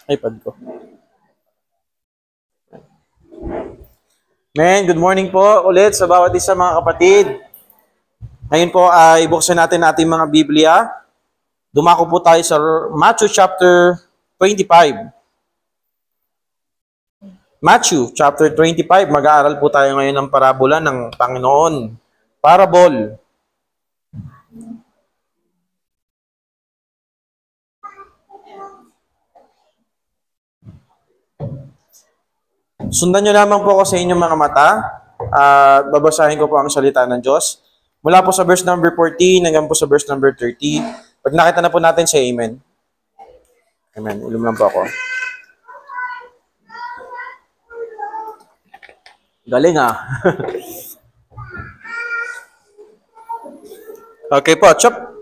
iPad ko. Men, good morning po ulit sa bawat isa mga kapatid. Ngayon po ay buksan natin ating mga Biblia. Dumako po tayo sa Matthew chapter 25. Matthew chapter 25, mag-aaral po tayo ngayon ng parabola ng Panginoon. Parable. Sundan nyo lamang po ako sa inyong mga mata at babasahin ko po ang salita ng Diyos. Mula po sa verse number 14 hanggang po sa verse number 30. Pag nakita na po natin, say amen. Amen. Ulum lang po ako. Galing ah. Okay po,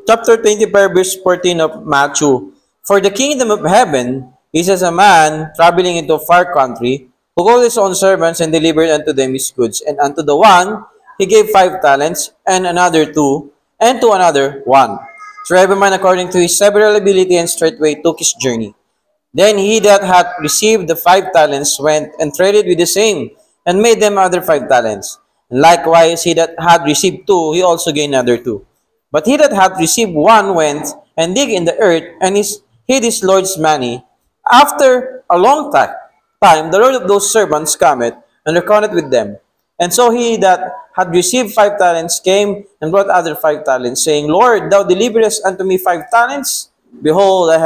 chapter 25 verse 14 of Matthew. For the kingdom of heaven is as a man traveling into a far country, who called his own servants and delivered unto them his goods. And unto the one he gave 5 talents, and another 2, and to another 1. So every man according to his several ability, and straightway took his journey. Then he that hath received the 5 talents went and traded with the same, and made them other 5 talents. And likewise he that had received 2, he also gained another 2. But he that hath received 1 went and dig in the earth, and hid his Lord's money. After a long time, the Lord of those servants cometh, and reckoneth with them. And so he that had received 5 talents came and brought other 5 talents, saying, Lord, thou deliverest unto me 5 talents. Behold, I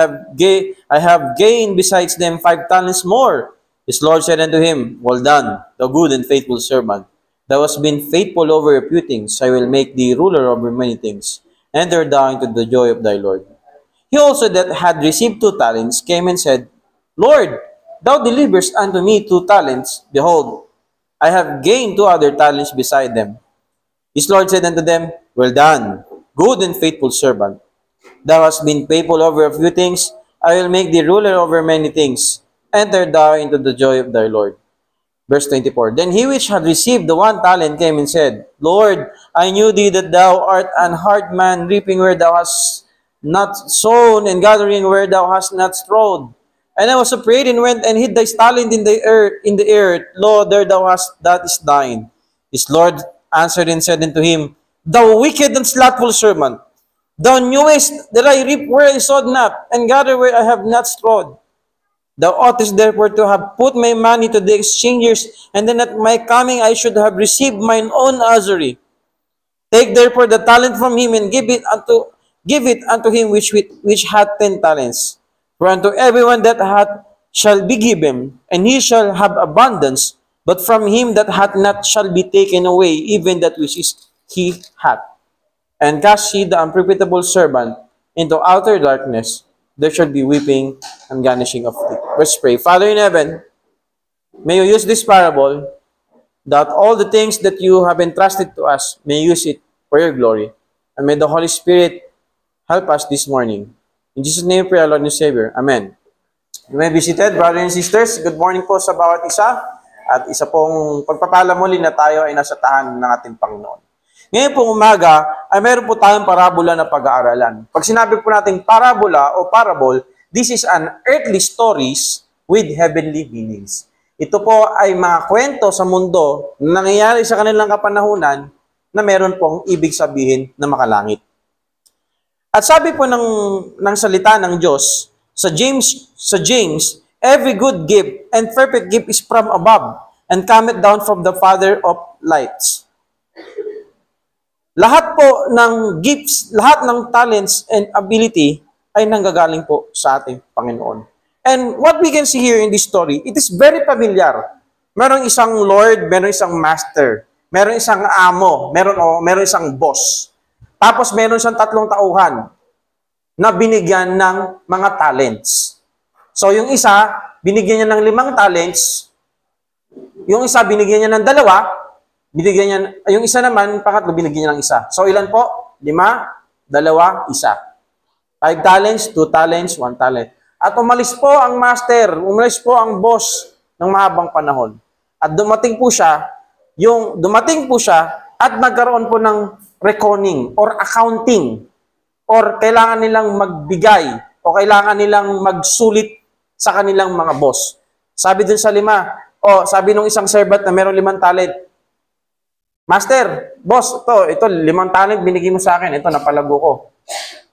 have gained besides them 5 talents more. His Lord said unto him, Well done, thou good and faithful servant. Thou hast been faithful over a few things, I will make thee ruler over many things. Enter thou into the joy of thy Lord. He also that had received 2 talents came and said, Lord, thou deliverest unto me 2 talents. Behold, I have gained 2 other talents beside them. His Lord said unto them, Well done, good and faithful servant. Thou hast been faithful over a few things, I will make thee ruler over many things. Enter thou into the joy of thy Lord. Verse 24, Then he which had received the 1 talent came and said, Lord, I knew thee that thou art an hard man, reaping where thou hast not sown, and gathering where thou hast not strawed. And I was afraid, and went and hid thy talent in the earth. Lo, there thou hast, that is thine. His Lord answered and said unto him, Thou wicked and slothful servant, thou knewest that I reap where I sowed not, and gather where I have not strawed. Thou oughtest therefore to have put my money to the exchangers, and then at my coming I should have received mine own usury. Take therefore the talent from him, and give it unto him which hath 10 talents. For unto everyone that hath shall be given, and he shall have abundance, but from him that hath not shall be taken away even that which he hath. And cast ye the unprofitable servant into outer darkness, there shall be weeping and gnashing of teeth. Let's pray. Father in heaven, may you use this parable, that all the things that you have entrusted to us, may you use it for your glory. And may the Holy Spirit help us this morning. In Jesus' name, pray, our Lord and Savior. Amen. You may be seated, brothers and sisters. Good morning po sa bawat isa. At isa pong pagpapala muli na tayo ay nasa tahanan ng ating Panginoon. Ngayon pong umaga, ay mayroon po tayong parabola na pag-aaralan. Pag sinabi po natin parabola o parable, this is an earthly stories with heavenly meanings. Ito po ay mga kwento sa mundo na nangyayari sa kanilang kapanahunan na meron pong ibig sabihin na makalangit. At sabi po ng salita ng Diyos, sa James, every good gift and perfect gift is from above, and cometh down from the Father of lights. Lahat po ng gifts, lahat ng talents and ability ay nanggagaling po sa ating Panginoon. And what we can see here in this story, it is very familiar. Merong isang Lord, merong isang Master, merong isang amo, merong isang boss. Tapos meron siyang 3 tauhan na binigyan ng mga talents. So yung isa, binigyan niya ng 5 talents. Yung isa, binigyan niya ng 2. Yung isa naman, pangatlo, binigyan niya ng 1. So ilan po? 5, 2, 1. 5 talents, 2 talents, 1 talent. At umalis po ang master, umalis po ang boss ng mahabang panahon. At dumating po siya at nagkaroon po ng reckoning or accounting or kailangan nilang magbigay o kailangan nilang magsulit sa kanilang mga boss. Sabi dun sa 5, sabi nung isang servant na meron 5 talent, Master, boss, ito 5 talent binigay mo sa akin, ito napalago ko.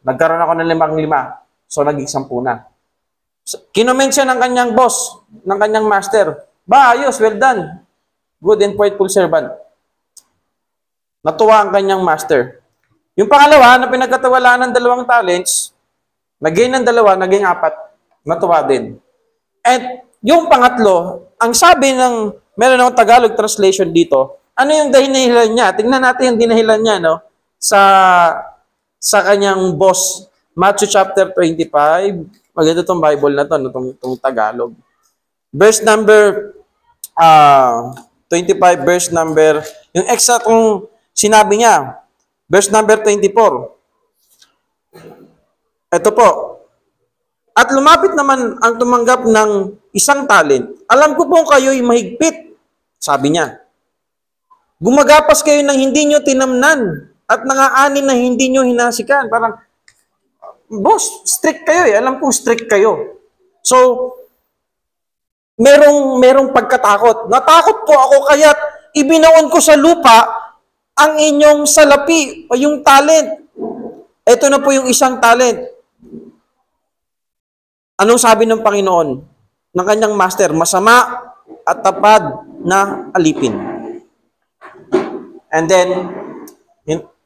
Nagkaroon ako ng 5, so naging 10 na. Kinoment siya ng kanyang boss, ng kanyang master, ayos, well done. Good and faithful servant. Natuwa ang kanyang master. Yung pangalawa, na pinagkatawalaan ng 2 talents, naging ng 2, naging 4, natuwa din. And yung pangatlo, ang sabi ng, meron akong Tagalog translation dito, ano yung dahilan niya? Tingnan natin yung dinahilan niya, no? Sa kanyang boss, Matthew chapter 25, maganda itong Bible na to, no? Itong Tagalog. Verse number 25, verse number, yung exact kung sinabi niya, verse number 24. Ito po. At lumapit naman ang tumanggap ng 1 talent. Alam ko po kayo'y mahigpit, sabi niya. Gumagapas kayo ng hindi nyo tinamnan at nangaanin na hindi nyo hinasikan. Parang, boss, strict kayo eh. Alam kong strict kayo. So, merong pagkatakot. Natakot po ako kaya't ibinaon ko sa lupa ang inyong salapi o yung talent. Ito na po yung 1 talent. Anong sabi ng Panginoon? Ng kanyang master, masama at tapad na alipin. And then,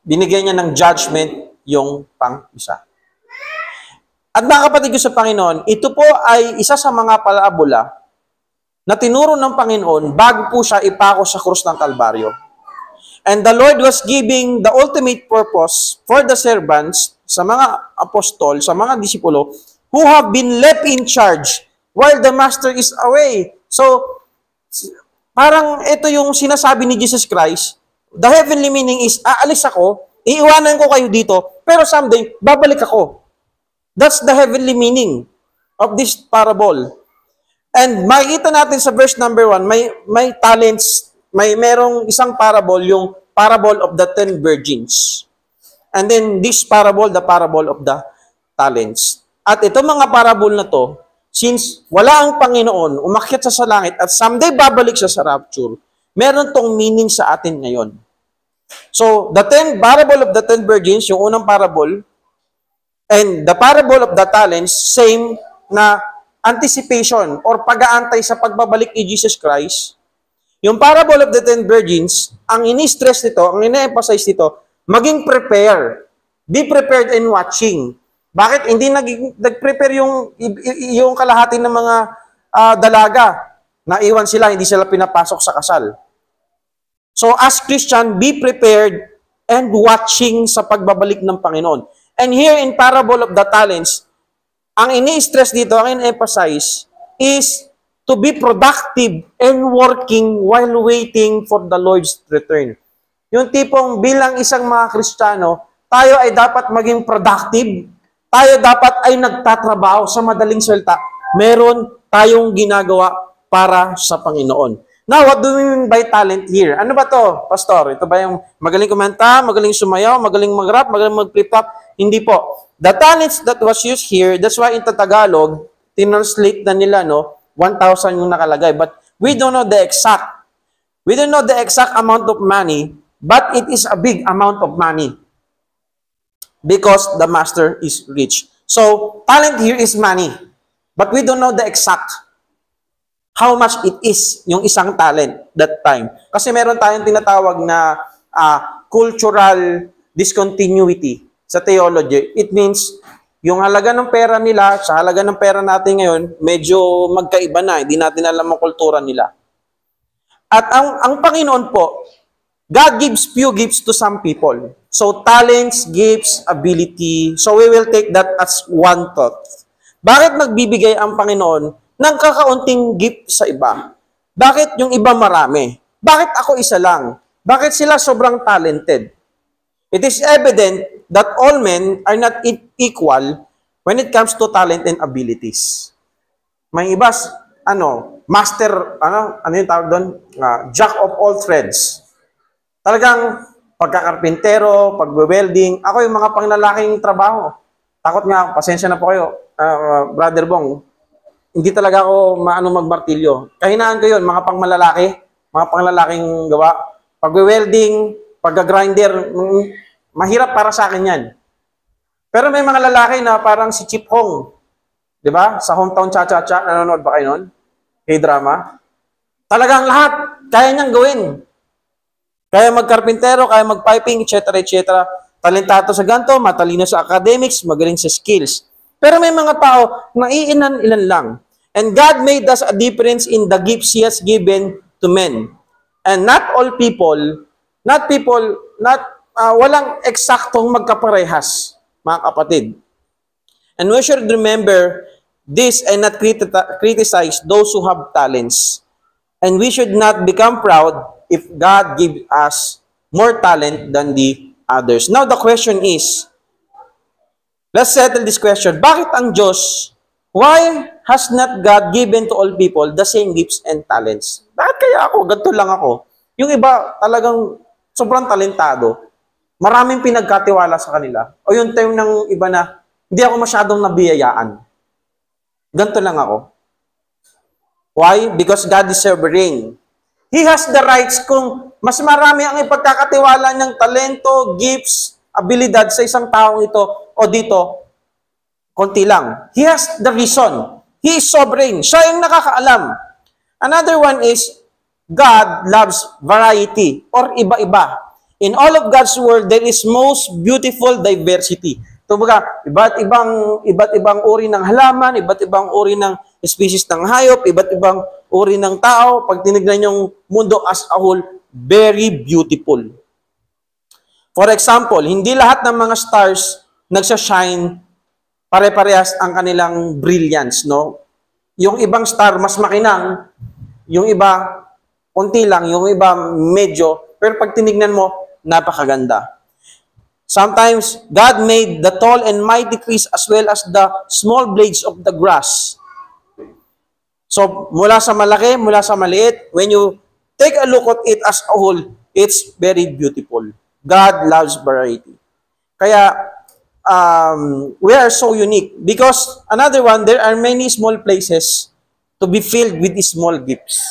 binigyan niya ng judgment yung pang-isa. At mga kapatid ko sa Panginoon, ito po ay isa sa mga palaabula na tinuro ng Panginoon bago po siya ipako sa krus ng Kalbaryo. And the Lord was giving the ultimate purpose for the servants, sa mga apostol, sa mga disipulo, who have been left in charge while the Master is away. So, parang ito yung sinasabi ni Jesus Christ. The heavenly meaning is, aalis ako, iiwanan ko kayo dito, pero someday, babalik ako. That's the heavenly meaning of this parable. And makikita natin sa verse number 1, may talents, merong isang parable, yung parable of the 10 virgins. And then this parable, the parable of the talents. At ito mga parable na to, since wala ang Panginoon, umakyat sa langit, at someday babalik siya sa rapture, meron tong meaning sa atin ngayon. So, the parable of the 10 virgins, yung unang parable, and the parable of the talents, same na anticipation or pag-aantay sa pagbabalik ni Jesus Christ. Yung parable of the 10 virgins, ang ini-stress nito, ang ina-emphasize nito, maging prepare. Be prepared in watching. Bakit hindi nag-prepare yung kalahati ng mga dalaga? Naiwan sila, hindi sila pinapasok sa kasal. So as Christian, be prepared and watching sa pagbabalik ng Panginoon. And here in parable of the talents, ang ini-stress dito, ang in-emphasize is to be productive and working while waiting for the Lord's return. Yung tipong bilang isang mga Kristiyano, tayo ay dapat maging productive. Tayo dapat ay nagtatrabaho. Sa madaling salita, meron tayong ginagawa para sa Panginoon. Now, what do we mean by talent here? Ano ba to, Pastor? Ito ba yung magaling kumanta, magaling sumayaw, magaling mag-rap, magaling mag-flip-flop? Hindi po. The talents that was used here, that's why in Tagalog, tinranslate na nila, 1,000 yung nakalagay. But we don't know the exact. We don't know the exact amount of money, but it is a big amount of money. Because the master is rich. So, talent here is money. But we don't know the exact how much it is yung isang talent that time. Kasi meron tayong tinatawag na cultural discontinuity sa theology. It means, yung halaga ng pera nila sa halaga ng pera natin ngayon, medyo magkaiba na. Hindi natin alam ang kultura nila. At ang Panginoon po, God gives few gifts to some people. So, talents, gifts, ability. So, we will take that as one thought. Bakit nagbibigay ang Panginoon ng kakaunting gift sa iba? Bakit yung iba marami? Bakit ako isa lang? Bakit sila sobrang talented? It is evident that all men are not equal when it comes to talent and abilities. May iba, master, ano yung tawag doon? Jack of all trades. Talagang pagkakarpintero, pagbe-welding, ako yung mga panglalaking trabaho. Takot nga, pasensya na po kayo, Brother Bong. hindi talaga ako maano magmartilyo. Kahinaan ko yun, mga pangmalalaki, mga panglalaking gawa. Pag-welding, pag-grinder, mahirap para sa akin yan. Pero may mga lalaki na parang si Chip Hong, di ba? Sa Hometown Cha-Cha-Cha, nanonood ba kayo nun? K-drama. Talagang lahat, kaya niyang gawin. Kaya magkarpintero, kaya magpiping, etc. etc. Talentado sa ganto, matalino sa academics, magaling sa skills. Pero may mga tao na iilan-ilan lang. And God made us a difference in the gifts He has given to men. And not all people, walang eksaktong magkaparehas, mga kapatid. And we should remember this and not criticize those who have talents. And we should not become proud if God gives us more talent than the others. Now the question is, let's settle this question. Bakit ang Diyos, why has not God given to all people the same gifts and talents? Bakit kaya ako? Ganito lang ako. Yung iba talagang sobrang talentado. Maraming pinagkatiwala sa kanila. O yung time ng iba na hindi ako masyadong nabiyayaan. Ganito lang ako. Why? Because God is sovereign. He has the rights kung mas marami ang ipagkakatiwala ng talento, gifts, abilidad sa isang taong ito o dito, konti lang. He has the reason. He is sovereign. Siya yung nakakaalam. Another one is, God loves variety or iba-iba. In all of God's world, there is most beautiful diversity. Kumbaga, iba't ibang uri ng halaman, iba't ibang uri ng species ng hayop, iba't ibang uri ng tao. Pag tinignan yung mundo as a whole, very beautiful. For example, hindi lahat ng mga stars nagsashine pare-parehas ang kanilang brilliance, no? Yung ibang star mas makinang, yung iba konti lang, yung iba medyo, pero pag tinignan mo, napakaganda. Sometimes, God made the tall and mighty trees as well as the small blades of the grass. So, mula sa malaki, mula sa maliit, when you take a look at it as a whole, it's very beautiful. God loves variety. Kaya, we are so unique. Because, another one, there are many small places to be filled with small gifts.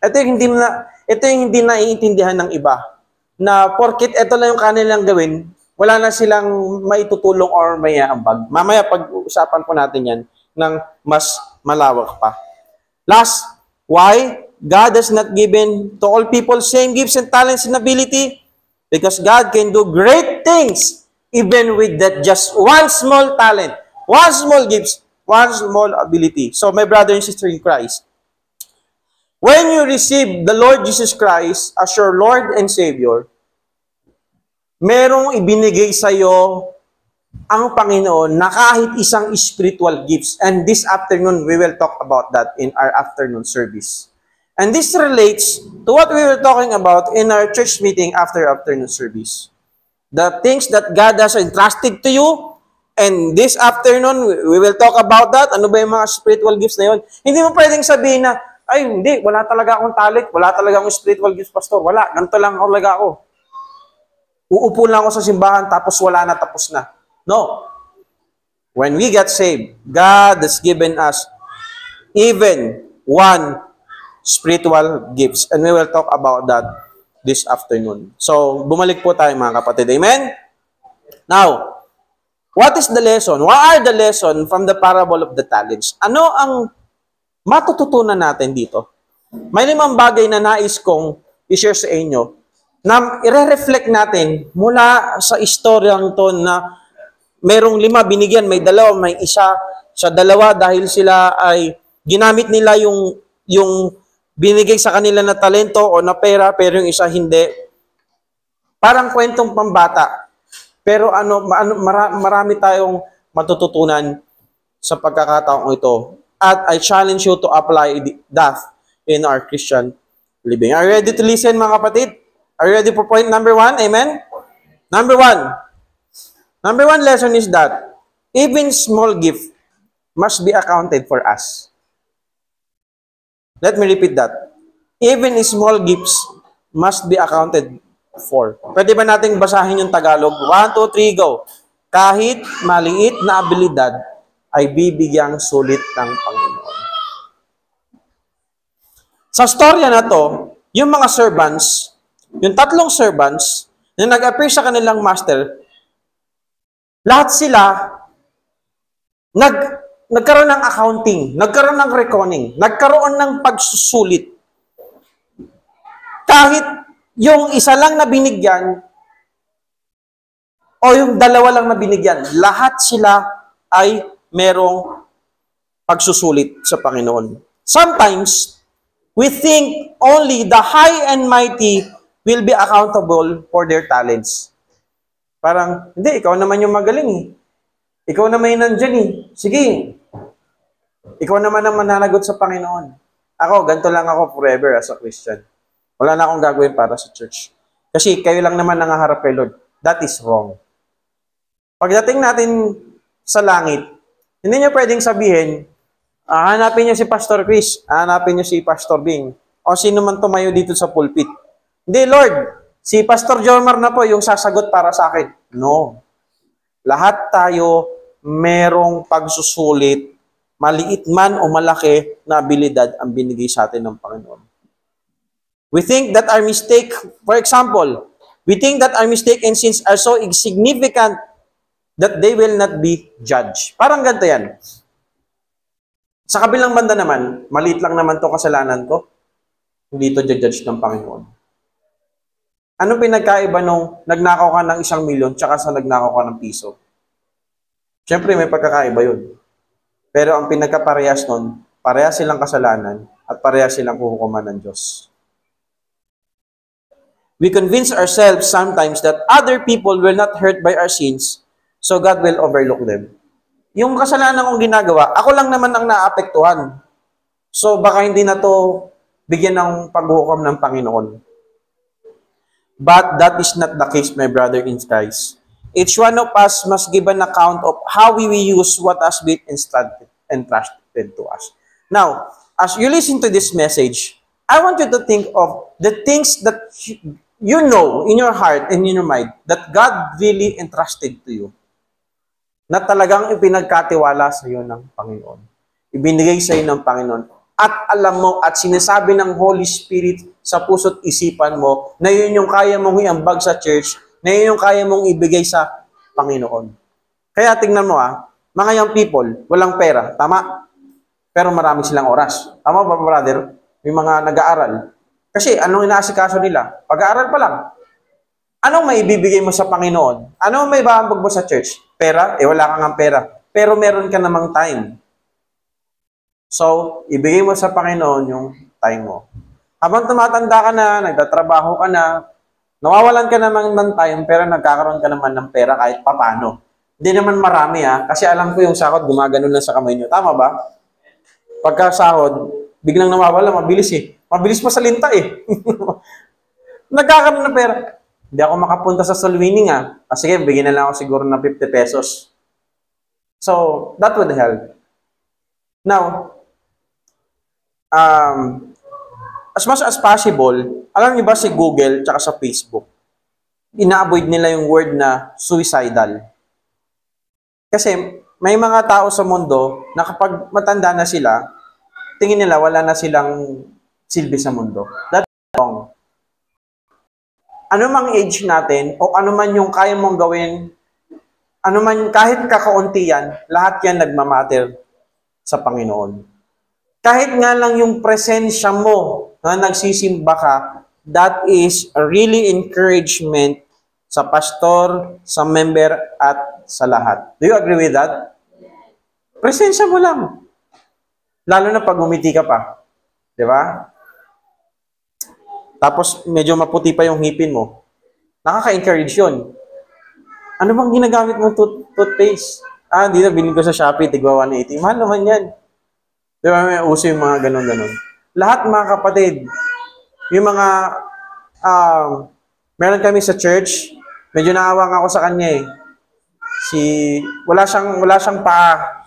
Ito yung hindi naiintindihan ng iba. Na porkit ito lang yung kanilang gawin, wala na silang maitutulong or may aambag. Mamaya pag-uusapan po natin yan ng mas malawak pa. Last, why God has not given to all people same gifts and talents and ability? Because God can do great things even with that just one small talent, one small gifts, one small ability. So my brother and sister in Christ, when you receive the Lord Jesus Christ as your Lord and Savior, merong ibinigay sa iyo ang Panginoon na kahit isang spiritual gifts. And this afternoon, we will talk about that in our afternoon service. And this relates to what we were talking about in our church meeting after afternoon service. The things that God has entrusted to you, and this afternoon, we will talk about that. Ano ba yung mga spiritual gifts na yun? Hindi mo pwedeng sabihin na, ay hindi, wala talaga akong talent, wala talaga akong spiritual gifts, pastor. Wala, ganito lang talaga ako. Uupo lang ako sa simbahan, tapos wala na, tapos na. No. When we get saved, God has given us even one spiritual gifts. And we will talk about that this afternoon. So, bumalik po tayo mga kapatid. Amen? Now, what is the lesson? What are the lesson from the parable of the talents? Ano ang matututunan natin dito? May 5 bagay na nais kong i-share sa inyo na i-reflect natin mula sa istoryang to na merong 5 binigyan, may 2, may 1. Sa 2 dahil sila ay ginamit nila yung binigay sa kanila na talento o na pera, pero yung isa hindi. Parang kwentong pambata. Pero marami tayong matututunan sa pagkakataong ito. At I challenge you to apply that in our Christian living. Are you ready to listen, mga kapatid? Are you ready for point number 1? Amen? Number 1 lesson is that even small gift must be accounted for us. Let me repeat that. Even small gifts must be accounted for. Pwede ba nating basahin yung Tagalog? 1, 2, 3, go. Kahit maliit na abilidad ay bibigyang sulit ng Panginoon. Sa storya na to, yung mga servants, yung tatlong servants na nag-appear sa kanilang master, lahat sila nag nagkaroon ng accounting, nagkaroon ng reckoning, nagkaroon ng pagsusulit. Kahit yung isa lang na binigyan o yung dalawa lang na binigyan, lahat sila ay merong pagsusulit sa Panginoon. Sometimes, we think only the high and mighty will be accountable for their talents. Parang, hindi, ikaw naman yung magaling eh. Ikaw naman yung nandyan eh. Sige, ikaw naman ang mananagot sa Panginoon. Ako, ganito lang ako forever as a Christian. Wala na akong gagawin para sa church. Kasi kayo lang naman nangaharap kay Lord. That is wrong. Pagdating natin sa langit, hindi niyo pwedeng sabihin, hanapin niyo si Pastor Chris, hanapin niyo si Pastor Bing, o sino man tumayo dito sa pulpit. Hindi, Lord, si Pastor Jomar na po yung sasagot para sa akin. No. Lahat tayo merong pagsusulit, maliit man o malaki na abilidad ang binigay sa atin ng Panginoon. We think that our mistake, for example, we think that our mistake and sins are so insignificant that they will not be judged. Parang ganito yan. Sa kabilang banda naman, maliit lang naman to kasalanan ko, hindi to judge ng Panginoon. Anong pinagkaiba nung nagnakaw ka ng 1,000,000 tsaka sa nagnakaw ka ng piso? Siyempre, may pagkakaiba yun. Pero ang pinagkaparehas nun, parehas silang kasalanan at parehas silang huhukuman ng Diyos. We convince ourselves sometimes that other people will not hurt by our sins, so God will overlook them. Yung kasalanan kong ginagawa, ako lang naman ang naapektuhan. So baka hindi na to bigyan ng paghuhukom ng Panginoon. But that is not the case, my brother in Christ. Each one of us must give an account of how we will use what has been entrusted to us. Now, as you listen to this message, I want you to think of the things that you know in your heart and in your mind that God really entrusted to you. Na talagang ipinagkatiwala sa iyo ng Panginoon. Ibinigay sa iyo ng Panginoon. At alam mo at sinasabi ng Holy Spirit sa puso't isipan mo na yun yung kaya mong iambag sa church, na yun yung kaya mong ibigay sa Panginoon. Kaya tingnan mo mga young people, walang pera, tama? Pero marami silang oras. Tama ba, brother? Yung mga nag-aaral. Kasi anong inaasikaso nila? Pag-aaral pa lang. Anong maibibigay mo sa Panginoon? Anong may baambag mo sa church? Pera? Wala kang ang pera. Pero meron ka namang time. So, ibigay mo sa Panginoon yung time mo. Habang tumatanda ka na, nagtatrabaho ka na, nawawalan ka naman ng time, pero nagkakaroon ka naman ng pera kahit papano. Hindi naman marami kasi alam ko yung sahod, gumagano na sa kamay nyo. Tama ba? Pagka sahod, biglang nawawala, mabilis Mabilis pa sa linta Nagkakaroon ng pera. Hindi ako makapunta sa soul winning sige, bigyan na lang ako siguro ng 50 pesos. So, that would help. Now, as much as possible, alam niyo ba si Google tsaka sa Facebook, ina-avoid nila yung word na suicidal. Kasi may mga tao sa mundo na kapag matanda na sila, tingin nila wala na silang silbi sa mundo. That's wrong. Ano mang age natin, o ano man yung kaya mong gawin, ano man, kahit kakaunti yan, lahat yan nagmamatter sa Panginoon. Kahit nga lang yung presensya mo na nagsisimba ka, that is a really encouragement sa pastor, sa member, at sa lahat. Do you agree with that? Presensya mo lang. Lalo na pag umiti ka pa. Di ba? Tapos medyo maputi pa yung ngipin mo. Nakaka-encourage yun. Ano bang ginagamit mong toothpaste? Dito, bilhin ko sa Shopee, tigwa 180. Mahal naman yan. Di ba, may uso yung mga ganon-ganon. Lahat mga kapatid, yung mga, meron kami sa church, medyo naawang ako sa kanya wala siyang paa.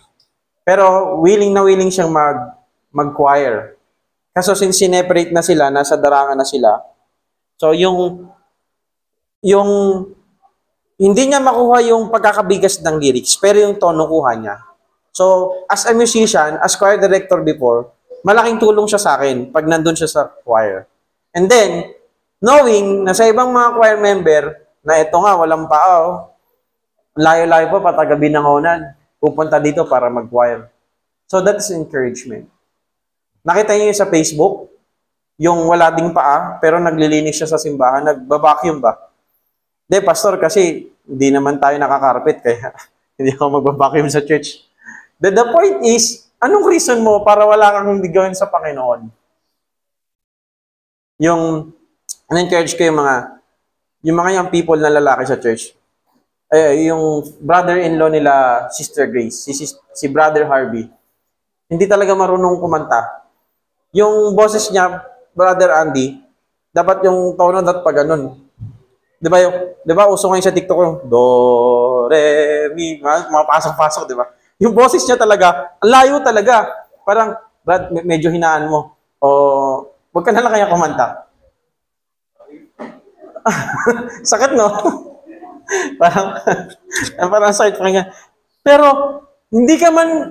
Pero willing na willing siyang mag-choir. Kaso since sineparate na sila, nasa darangan na sila, so yung hindi niya makuha yung pagkakabigas ng lyrics, pero yung tono kuha niya. So, as a musician, as choir director before, malaking tulong siya sa akin pag nandun siya sa choir. And then, knowing na sa ibang mga choir member, na ito nga, walang paa, layo-layo pa, patagabi ng onan, pupunta dito para mag-choir. So, that's encouragement. Nakita niyo sa Facebook, yung wala ding paa, pero naglilinis siya sa simbahan, nagbabacuum ba? Hindi, pastor, kasi hindi naman tayo nakakarpet, kaya hindi ako magbabacuum sa church. The point is, anong reason mo para wala kang hindi gawin sa Panginoon? Yung, encourage ko yung mga young people na lalaki sa church. Yung brother-in-law nila, Sister Grace, si Brother Harvey, hindi talaga marunong kumanta. Yung boses niya, Brother Andy, dapat yung tono dapat pa ganun. Di ba uso ngayon sa TikTok yung do, re, mi, mga pasok-pasok, di ba? Yung boses niya talaga, ang layo talaga. Parang, Brad, medyo hinaan mo. O, wag ka na lang kaya kumanta. Sakit, no? parang sakit pa kanya. Pero, hindi ka man,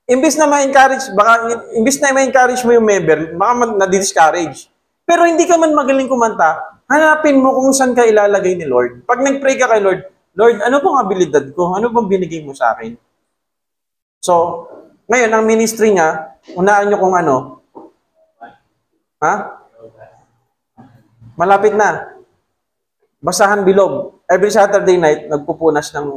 imbis na ma-encourage mo yung member, baka na-discourage. Pero hindi ka man magaling kumanta, hanapin mo kung saan ka ilalagay ni Lord. Pag nag-pray ka kay Lord, Lord, ano pong abilidad ko? Ano pong binigay mo sa akin? So, ngayon, ang ministry niya, unaan nyo kung ano. Ha? Malapit na. Basahan Bilog. Every Saturday night, nagpupunas ng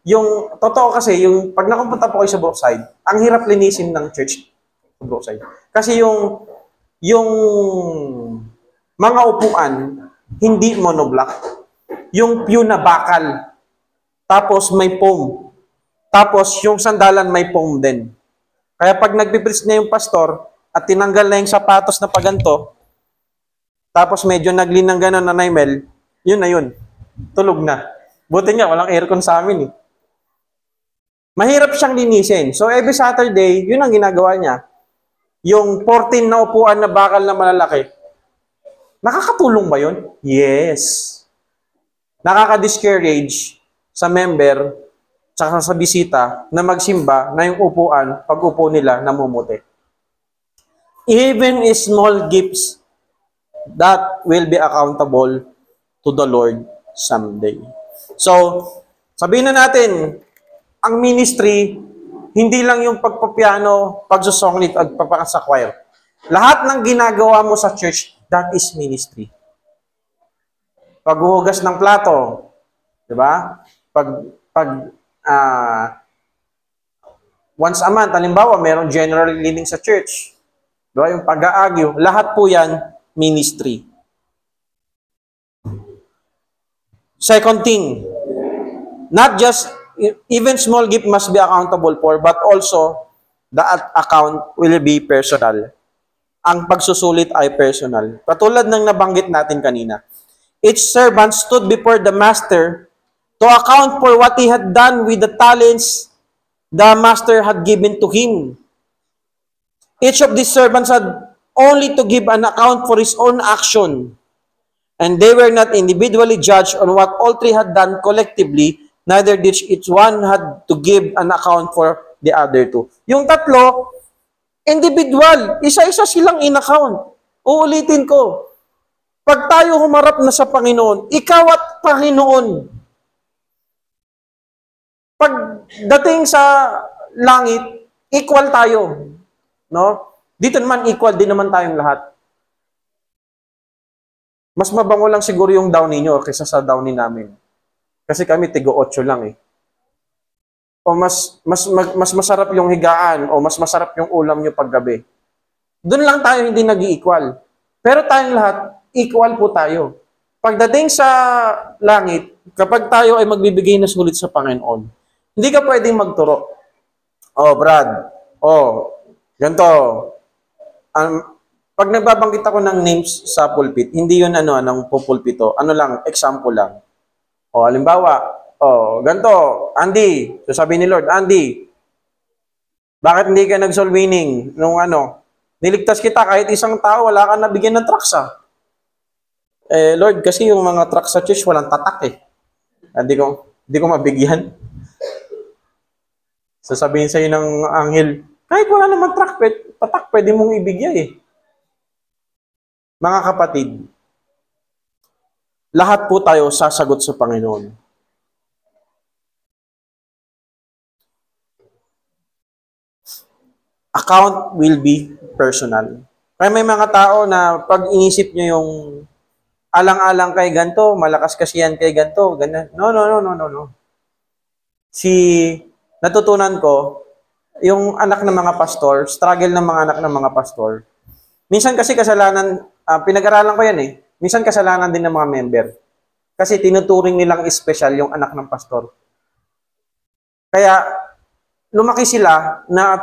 yung, totoo kasi, yung, pag nakapunta po kayo sa Brookside, ang hirap linisin ng church sa Brookside. Kasi yung mga upuan, hindi monoblock. Yung pew na bakal. Tapos may foam. Tapos yung sandalan may foam din. Kaya pag nagpipreach na yung pastor at tinanggal na yung sapatos na paganto, tapos medyo naglinang gano'n na naimel, yun na yun. Tulog na. Buti nga, walang aircon sa amin eh. Mahirap siyang linisin. So every Saturday, yun ang ginagawa niya. Yung 14 na upuan na bakal na malalaki. Nakakatulong ba yun? Yes. Nakaka-discourage sa member tsaka sa bisita na magsimba na yung upuan, pag upo nila, namumuti. Even small gifts that will be accountable to the Lord someday. So, sabihin na natin, ang ministry, hindi lang yung pagpapiano, pagsusonglit, at pagpapasa choir. Lahat ng ginagawa mo sa church, that is ministry. Paghuhugas ng plato, di ba? Once a month, halimbawa, mayroong general cleaning sa church. Di ba? Yung pag-aagyo, lahat po yan, ministry. Second thing, not just, even small gift must be accountable for, but also, the account will be personal. Ang pagsusulit ay personal. Katulad ng nabanggit natin kanina. Each servant stood before the master to account for what he had done with the talents the master had given to him. Each of these servants had only to give an account for his own action. And they were not individually judged on what all three had done collectively, neither did each one had to give an account for the other two. Yung tatlo, individual, isa-isa silang in-account. Uulitin ko, pag tayo humarap na sa Panginoon, ikaw at Panginoon, pagdating sa langit, equal tayo. No? Dito naman, equal din naman tayong lahat. Mas mabango lang siguro yung down ninyo kaysa sa downy namin. Kasi kami, tigo-8 lang eh. O mas masarap yung higaan, o mas masarap yung ulam nyo paggabi. Doon lang tayo hindi nag-i-equal. Pero tayong lahat, equal po tayo. Pagdating sa langit, kapag tayo ay magbibigay na sulit sa Panginoon, hindi ka pwedeng magturo. Oh, Brad, ganito. Pag nagbabanggit ako ng names sa pulpit, hindi yun anong pupulpito. Ano lang, example lang. O, halimbawa, ganito, Andy, sasabihin ni Lord, Andy, bakit hindi ka nag-soul winning nung niligtas kita kahit isang tao, wala ka nabigyan ng trucks Lord, kasi yung mga trucks sa church walang tatak Hindi ko mabigyan. Sasabihin sa'yo ng anghel, Kahit wala naman patak, pwede mong ibigay eh. Mga kapatid, lahat po tayo sasagot sa Panginoon. Account will be personal. Kaya may mga tao na pag inisip nyo yung alang-alang kay ganto, malakas kasi yan kay ganto, ganyan. No. Natutunan ko, yung anak ng mga pastor, struggle ng mga anak ng mga pastor. Minsan kasi kasalanan, pinag-aralan ko yan eh, minsan kasalanan din ng mga member. Kasi tinuturing nilang espesyal yung anak ng pastor. Kaya, lumaki sila na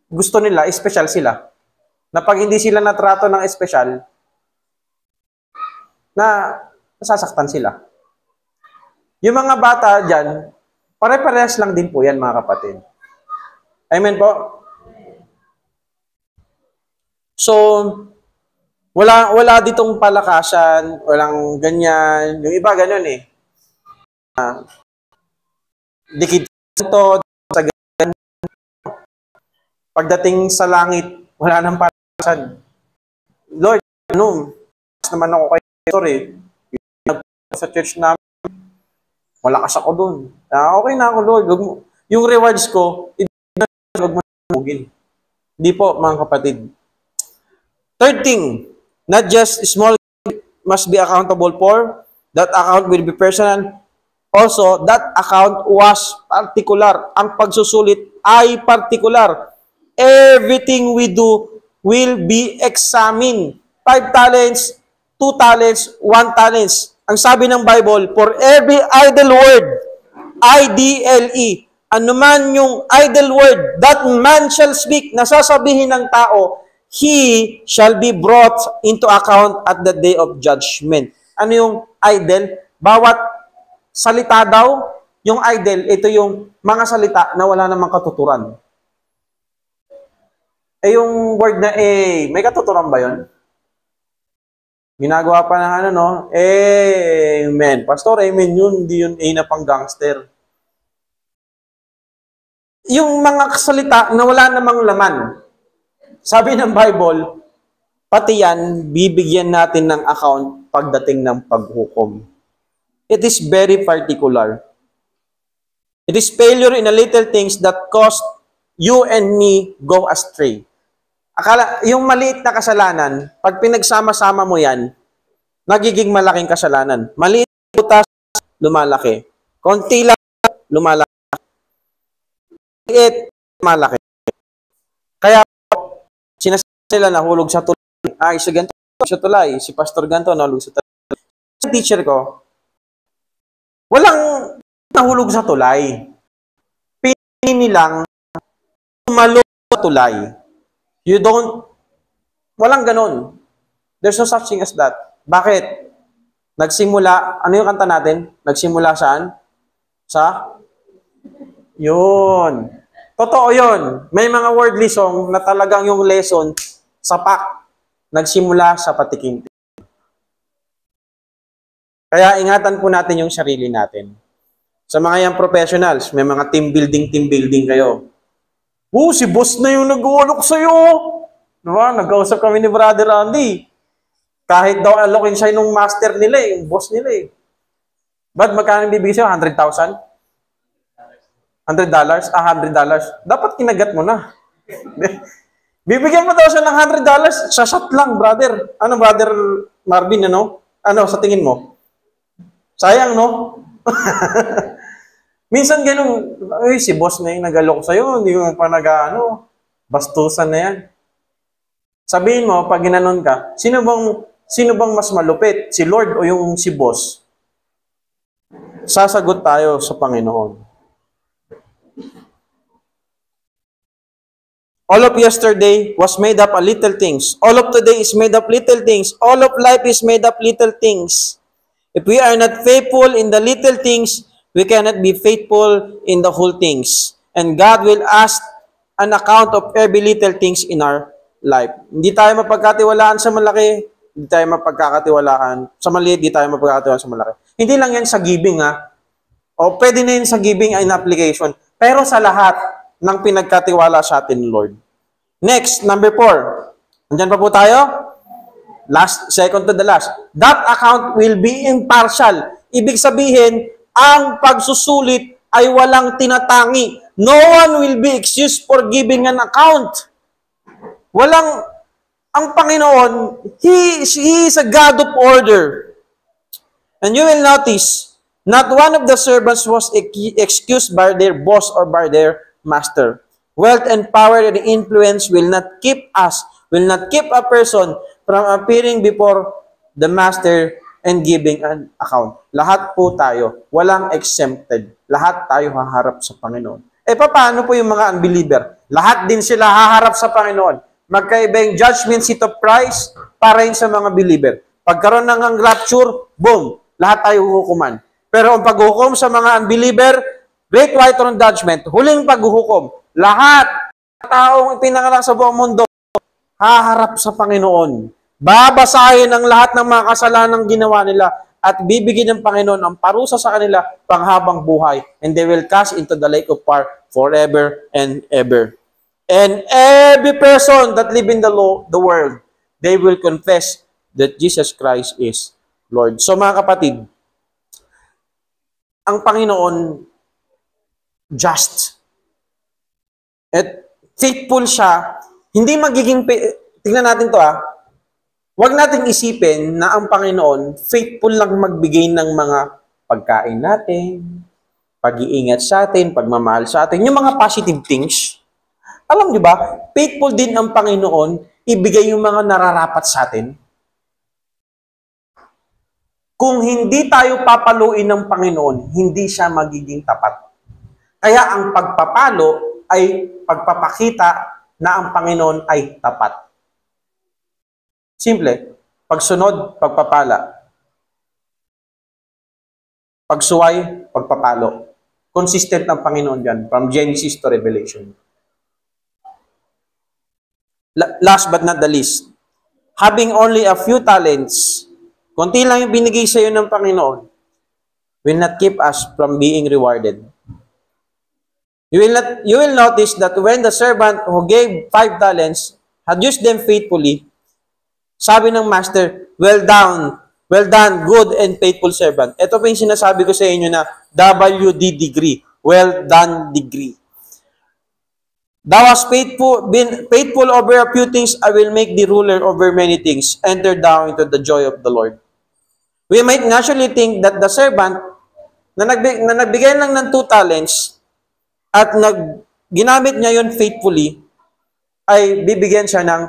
gusto nila, espesyal sila. Na pag hindi sila natrato ng espesyal, na nasasaktan sila. Yung mga bata dyan, pare-parehas lang din po yan, mga kapatid. Amen po? So, wala ditong palakasan, walang ganyan. Yung iba ganun eh. Dikit ito, sa ganyan. Pagdating sa langit, wala nang palakasan. Lord, naman ako kay Pastor eh. Sa church namin, malakas ako dun. Okay na ako, Lord. Yung rewards ko, huwag mo namugin. Hindi po, mga kapatid. Third thing, not just small must be accountable for, that account will be personal. Also, that account was particular. Ang pagsusulit ay particular. Everything we do will be examined. 5 talents, 2 talents, 1 talents. Ang sabi ng Bible, for every idle word, I-D-L-E, anuman yung idle word, that man shall speak, nasasabihin ng tao, he shall be brought into account at the day of judgment. Ano yung idle? Bawat salita daw, yung idle, ito yung mga salita na wala namang katuturan. Yung word na may katuturan ba yun? Ginagawa pa ng ano, no? Amen. Pastor, amen yun. Hindi yun na pang gangster. Yung mga salita na wala namang laman. Sabi ng Bible, pati yan, bibigyan natin ng account pagdating ng paghukom. It is very particular. It is failure in the little things that cost you and me go astray. Akala, yung maliit na kasalanan, pag pinagsama-sama mo yan, nagiging malaking kasalanan. Maliit na butas, lumalaki. Konti lang, lumalaki. Maliit, lumalaki. Kaya, sinasabi sila nahulog sa tulay. Si ganito sa tulay. Si Pastor ganito nahulog sa tulay. Sa teacher ko, walang nahulog sa tulay. Pinili nilang tumalog sa tulay. Walang ganon. There's no such thing as that. Bakit? Nagsimula, ano yung kanta natin? Nagsimula saan? Yun. Totoo yun. May mga wordly song na talagang yung lesson, sapak, nagsimula sa patikim. Kaya ingatan po natin yung sarili natin. Sa mga young professionals, may mga team building kayo. Si boss na yung nag-uulok sa'yo. Diba? Nag-ausap kami ni Brother Andy. Kahit daw alokin siya yung master nila yung boss nila eh. Ba't magkano bibigay siya? $100,000? $100? $100. Dapat kinagat mo na. Bibigyan mo daw siya ng $100? Sa shot lang, brother. Ano, Brother Marvin, ano? Ano, sa tingin mo? Sayang, no? Minsan ganun, si boss na yung nag-alok sa'yo, hindi mo pa bastusan na yan. Sabihin mo, pag ginanon ka, sino bang mas malupit? Si Lord o yung si boss? Sasagot tayo sa Panginoon. All of yesterday was made up of little things. All of today is made up little things. All of life is made up little things. If we are not faithful in the little things, we cannot be faithful in the whole things. And God will ask an account of every little things in our life. Hindi tayo mapagkatiwalaan sa malaki, hindi tayo mapagkakatiwalaan sa maliit, hindi tayo mapagkakatiwalaan sa malaki. Hindi lang yan sa giving, ha? O pwede na yun sa giving in application. Pero sa lahat, ng pinagkatiwala sa atin, Lord. Next, number 4. Nandyan pa po tayo? Second to the last. That account will be impartial. Ibig sabihin, ang pagsusulit ay walang tinatangi. No one will be excused for giving an account. Ang Panginoon, He is a God of order. And you will notice, not one of the servants was excused by their boss or by their master. Wealth and power and influence will not keep a person from appearing before the master and giving an account. Lahat po tayo, walang exempted. Lahat tayo haharap sa Panginoon. Paano po yung mga unbeliever? Lahat din sila haharap sa Panginoon. Magkaiba yung judgment seat of Christ para yun sa mga believer. Pagkaroon ng rapture, boom, lahat tayo hukuman. Pero ang paghukom sa mga unbeliever, great white throne judgment, huling paghuhukom. Lahat taong pinanganak sa buong mundo, haharap sa Panginoon. Babasahin ang lahat ng mga kasalanang ginawa nila at bibigyan ng Panginoon ang parusa sa kanila panghabang buhay. And they will cast into the lake of fire forever and ever. And every person that live in the world, they will confess that Jesus Christ is Lord. So mga kapatid, ang Panginoon just. At faithful siya, hindi magiging, tingnan natin to huwag nating isipin na ang Panginoon faithful lang magbigay ng mga pagkain natin, pag-iingat sa atin, pagmamahal sa atin, yung mga positive things. Alam niyo ba, faithful din ang Panginoon ibigay yung mga nararapat sa atin. Kung hindi tayo papaluin ng Panginoon, hindi siya magiging tapat. Kaya ang pagpapalo ay pagpapakita na ang Panginoon ay tapat. Simple. Pagsunod, pagpapala. Pagsuway, pagpapalo. Consistent ang Panginoon dyan, from Genesis to Revelation. Last but not the least, having only a few talents, konti lang yung binigay sa iyo ng Panginoon, will not keep us from being rewarded. You will notice that when the servant who gave 5 talents had used them faithfully, sabi ng master, well done, good and faithful servant. Ito po yung sinasabi ko sa inyo na WD degree, well done degree. Thou hast been faithful over a few things, I will make thee ruler over many things. Enter thou into the joy of the Lord. We might naturally think that the servant na nagbigay lang ng 2 talents at ginamit niya yun faithfully, ay bibigyan siya ng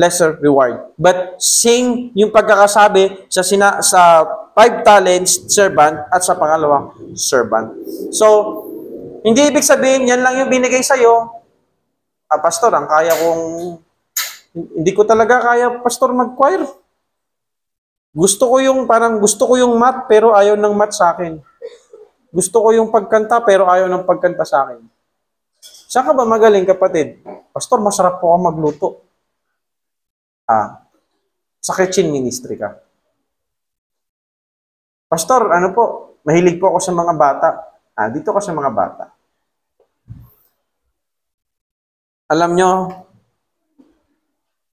lesser reward. But same yung pagkakasabi sa 5 talents servant at sa pangalawang servant. So, hindi ibig sabihin yan lang yung binigay sa'yo. Pastor, hindi ko talaga kaya, pastor, mag-choir. Gusto ko yung math, pero ayaw ng math sa akin. Gusto ko yung pagkanta, pero ayaw ng pagkanta sa akin. Saan ka ba magaling, kapatid? Pastor, masarap po ako magluto. Sa kitchen ministry ka. Pastor, mahilig po ako sa mga bata. Dito ka sa mga bata. Alam nyo,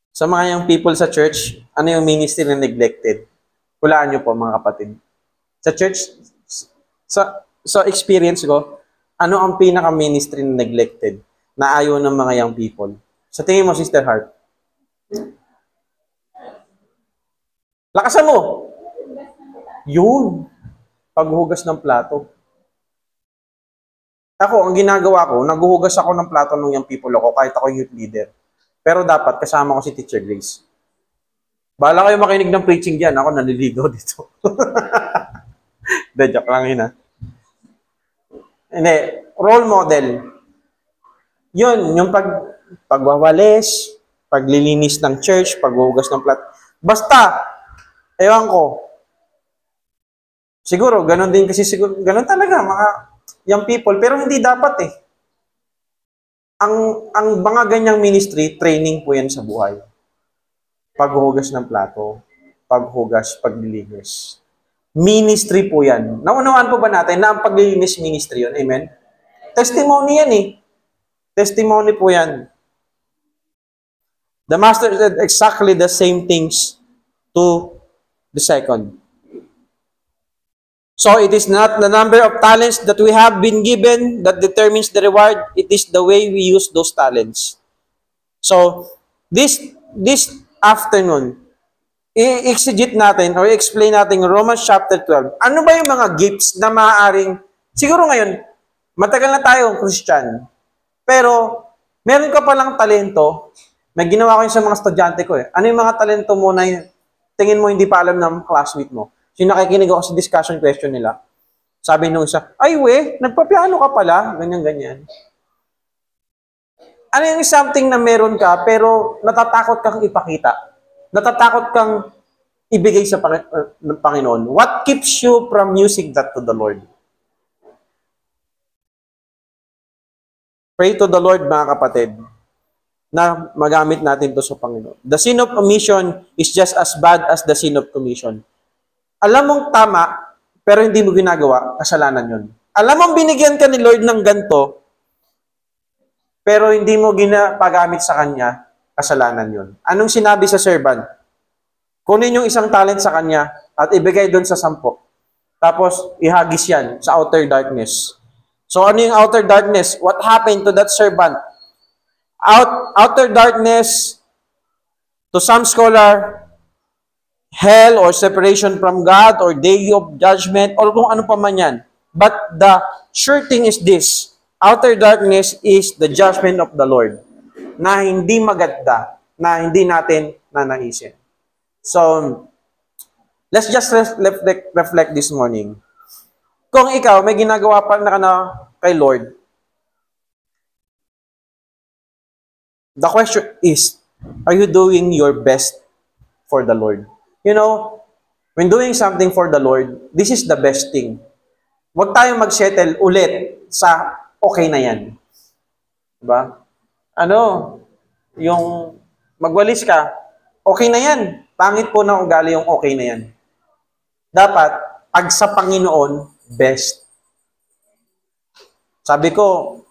sa mga young people sa church, ano yung ministry na neglected? Hulaan nyo po, mga kapatid. Sa church, sa experience ko, ano ang pinaka-ministry na neglected na ayaw ng mga young people? Sa tingin mo, Sister Hart? Lakasan mo! Yun. Paghugas ng plato. Ako, ang ginagawa ko, naghuhugas ako ng plato ng young people ako kahit ako youth leader. Pero dapat kasama ko si Teacher Grace. Bahala kayo makinig ng preaching diyan, ako naliligaw dito. Joke lang yun Hindi, role model. Yun, yung pagwawalis, paglilinis ng church, paghuhugas ng plato. Basta, ewan ko. Siguro, ganun din kasi ganun talaga, mga young people, pero hindi dapat Ang mga ganyang ministry, training po yan sa buhay. Paghuhugas ng plato, paghugas, paglilinis. Ministry po yan. Naunawaan po ba natin na ang paglilinis ministry yun? Amen? Testimony yan Testimony po yan. The master said exactly the same things to the second. So it is not the number of talents that we have been given that determines the reward. It is the way we use those talents. So this afternoon, i-exegete natin or explain natin Romans chapter 12. Ano ba yung mga gifts na maaaring, siguro ngayon, matagal na tayong Christian, pero meron ka palang talento. May ginawa ko yun sa mga estudyante ko eh. Ano yung mga talento mo na tingin mo hindi pa alam ng classmate mo? Yung nakikinig ako sa discussion question nila. Sabi nung isa, ay we, nagpapiano ka pala. Ganyan-ganyan. Ano yung something na meron ka pero natatakot kang ipakita? Natatakot kang ibigay sa Panginoon? What keeps you from using that to the Lord? Pray to the Lord, mga kapatid, na magamit natin to sa Panginoon. The sin of omission is just as bad as the sin of commission. Alam mong tama, pero hindi mo ginagawa, kasalanan yun. Alam mong binigyan ka ni Lord ng ganito, pero hindi mo ginapagamit sa Kanya, kasalanan yun. Anong sinabi sa servant? Kunin yung isang talent sa Kanya at ibigay doon sa 10. Tapos, ihagis yan sa outer darkness. So, ano yung outer darkness? What happened to that servant? Outer darkness, to some scholar, hell or separation from God or day of judgment or kung ano pa man yan. But the sure thing is this, outer darkness is the judgment of the Lord na hindi maganda, na hindi natin nanaisin. So, let's just reflect this morning. Kung ikaw, may ginagawa pa na kay Lord, the question is, are you doing your best for the Lord? You know, when doing something for the Lord, this is the best thing. Huwag tayong mag-settle ulit sa okay na yan. Diba? Ano, yung magwalis ka, okay na yan. Pangit po na ugali yung okay na yan. Dapat, pag sa Panginoon, best. Sabi ko,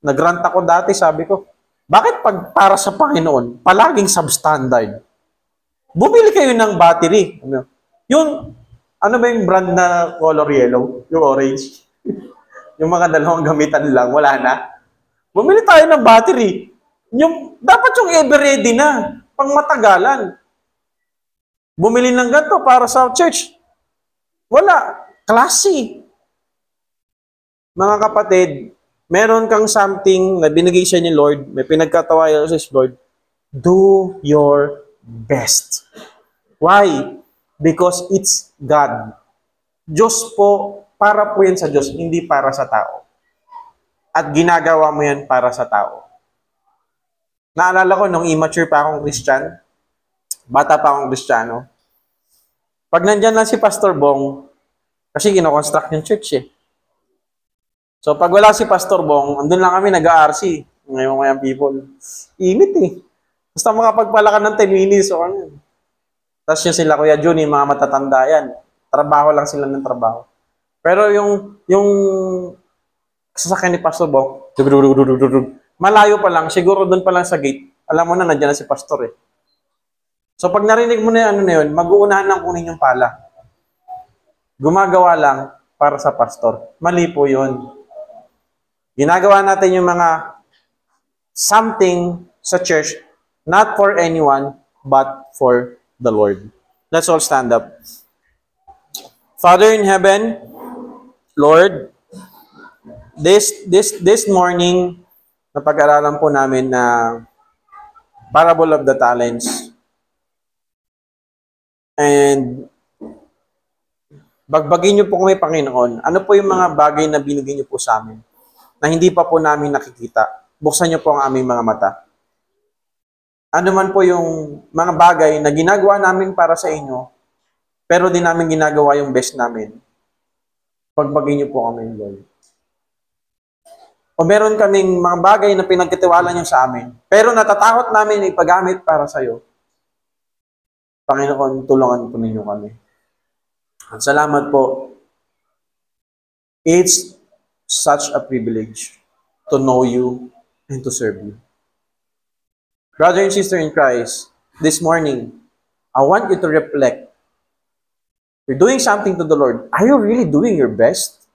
nagrant ako dati, sabi ko, bakit pag para sa Panginoon, palaging substandard? Bumili kayo ng battery. Yung, ano ba yung brand na color yellow? Yung orange? Yung mga dalawang gamitan lang, wala na. Bumili tayo ng battery. Dapat yung ever ready na, pang matagalan. Bumili ng ganito para sa church. Wala. Classy. Mga kapatid, meron kang something na binigay siya ni Lord, may pinagkatawayan sa Lord, do your best. Why? Because it's God. Diyos po, para po yan sa Diyos, hindi para sa tao. At ginagawa mo yan para sa tao. Naalala ko, nung immature pa akong Christian, bata pa akong Kristiyano, pag nandyan lang si Pastor Bong, kasi kinoconstruct yung church eh. So, pag wala si Pastor Bong, andun lang kami nag-RC. Ngayon people. Init eh. Basta makapagpala ka ng 10 minutes o ano. Tapos yung sila, Kuya Jun, yung mga matatanda yan. Trabaho lang sila ng trabaho. Pero yung sasakyan ni Pastor Bong, malayo pa lang, siguro doon pa lang sa gate, alam mo na, nandiyan na si Pastor eh. So, pag narinig mo na yung ano na yun, mag-uunahan lang kunin yung pala. Gumagawa lang para sa Pastor. Mali po yun. Ginagawa natin yung mga something sa church, not for anyone, but for the Lord. Let's all stand up. Father in heaven, Lord, this morning, napag-aralan po namin na parable of the talents. And bagbagin niyo po kami, Panginoon. Ano po yung mga bagay na binigay niyo po sa amin na hindi pa po namin nakikita? Buksan niyo po ang aming mga mata. Ano man po yung mga bagay na ginagawa namin para sa inyo, pero di namin ginagawa yung best namin, pagbagin niyo po kami, Lord. O meron kaming mga bagay na pinagkatiwala niyo sa amin, pero natatakot namin ipagamit para sa iyo. Panginoon, tulungan po ninyo kami. At salamat po. It's such a privilege to know you, and to serve you. Brother and sister in Christ, this morning, I want you to reflect. You're doing something to the Lord. Are you really doing your best?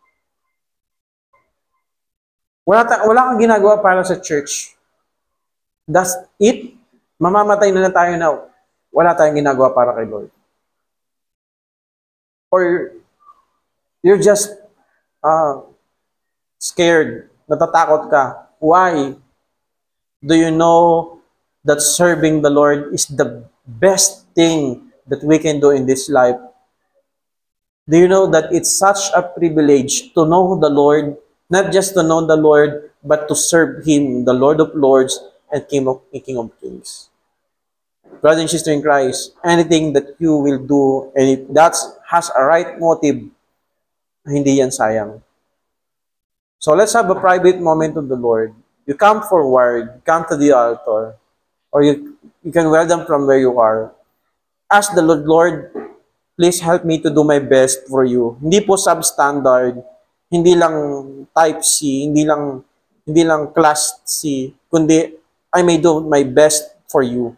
Wala kang ginagawa para sa church. That's it. Mamamatay na tayo na wala tayong ginagawa para kay Lord. Or you're just scared, natatakot ka. Why? Do you know that serving the Lord is the best thing that we can do in this life? Do you know that it's such a privilege to know the Lord, not just to know the Lord, but to serve Him, the Lord of Lords and King of Kings? Brother and sister in Christ, anything that you will do, and if that has a right motive, hindi yan sayang. So let's have a private moment with the Lord. You come forward, come to the altar, or you can welcome from where you are. Ask the Lord, Lord, please help me to do my best for you. Hindi po substandard, hindi lang type C, hindi lang class C, kundi I may do my best for you.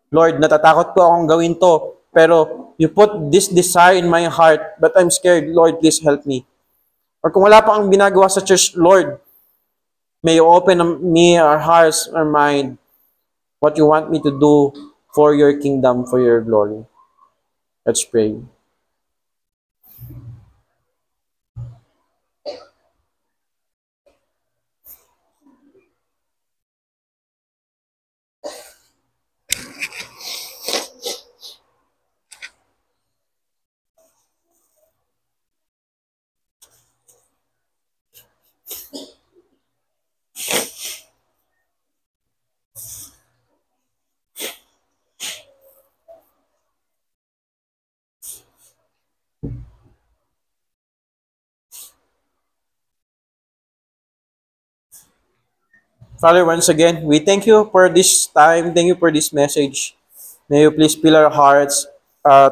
Lord, natatakot po akong gawin to, pero you put this desire in my heart, but I'm scared. Lord, please help me. Or kung wala pa kang ginagawa sa church, Lord, may you open me, our hearts, our mind, what you want me to do for your kingdom, for your glory. Let's pray. Father, once again, we thank you for this time. Thank you for this message. May you please fill our hearts at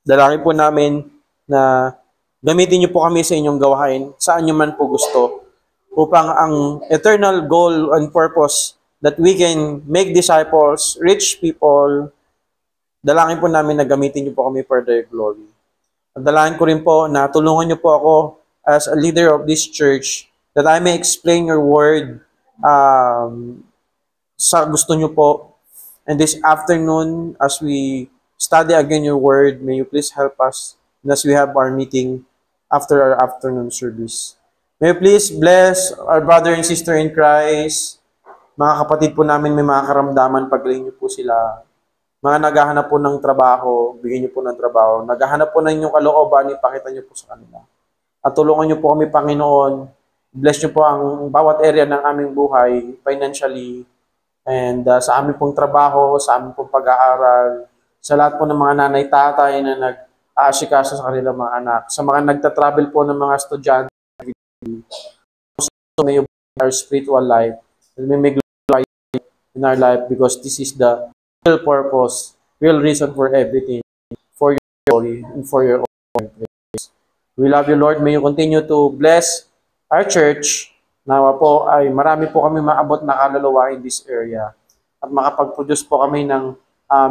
dalangin po namin na gamitin niyo po kami sa inyong gawain, saan niyo man po gusto, upang ang eternal goal and purpose that we can make disciples, reach people, dalangin po namin na gamitin niyo po kami for their glory. At dalangin ko rin po na tulungan niyo po ako as a leader of this church that I may explain your word sa gusto niyo po. And this afternoon, as we study again your word, may you please help us as we have our meeting after our afternoon service. May you please bless our brother and sister in Christ. Mga kapatid po namin may mga karamdaman, paglayin niyo po sila. Mga naghahanap po ng trabaho, bigyan niyo po ng trabaho. Naghahanap po ng inyong kalooban, ipakita niyo po sa kanila. At tulungan niyo po kami, Panginoon. Bless niyo po ang bawat area ng aming buhay, financially, and sa aming pong trabaho, sa aming pong pag-aaral, sa lahat po ng mga nanay-tatay na nag-aasikaso sa kanilang mga anak, sa mga nagta-travel po ng mga estudyante, so may you bless our spiritual life, and may make glory in our life, because this is the real purpose, real reason for everything, for your glory and for your own praise. We love you, Lord. May you continue to bless our church. Nawa po ay marami po kami maabot na kaluluwa in this area. At makapag-produce po kami ng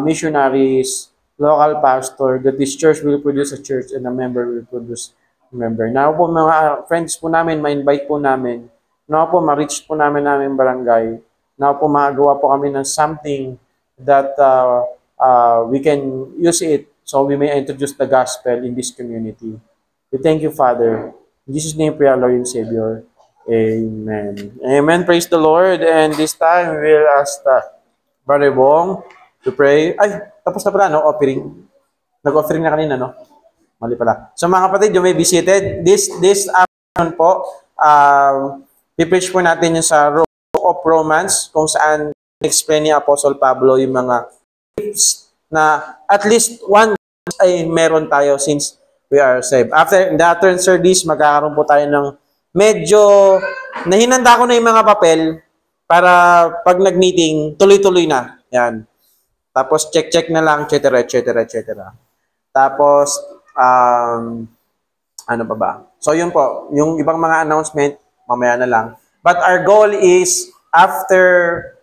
missionaries, local pastor, that this church will produce a church and a member will produce a member. Nawa po mga friends po namin, ma-invite po namin. Nawa po ma-reach po namin barangay. Nawa po magawa po kami ng something that we can use it so we may introduce the gospel in this community. We thank you, Father. In Jesus' name, pray, our Lord and Savior. Amen. Amen. Praise the Lord. And this time, we'll ask Brother Bong to pray. Ay, tapos na pala, no? Offering. Nag-offering na kanina, no? Mali pala. So, mga kapatid, you may be seated. This afternoon po, i-preach po natin yung sa Book of Romans, kung saan explain ni Apostle Pablo yung mga tips na at least one ay meron tayo since we are saved. After the afternoon service, magkakaroon po tayo ng medyo, nahinanda ko na yung mga papel para pag nag-meeting, tuloy-tuloy na. Yan. Tapos check-check na lang, etc., etc., etc. Tapos, ano pa ba? So yun po, yung ibang mga announcement, mamaya na lang. But our goal is after